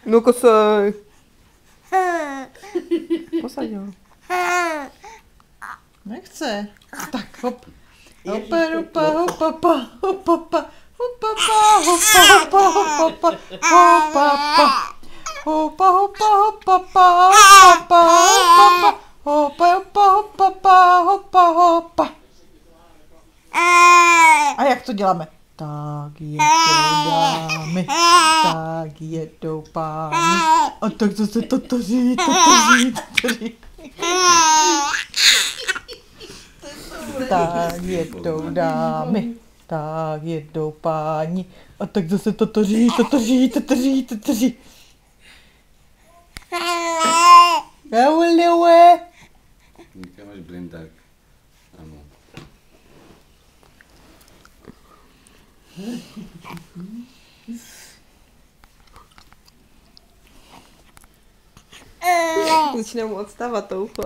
No kosej. Posadil. Nechce. Tak, hop. Hopa, hopa, hopa, hopa, hopa, hopa, hopa, hopa, hopa, hopa, hopa, hopa, hopa, hopa, hopa, hopa, hopa. A jak to děláme? Tak jedou dámy, tak jedou páni. A tak zase totoří. Tak jedou dámy, tak jedou páni. A tak zase totoří. Jaule. Teďka máš blindák. Ano. Začne mu odstávat to ucho.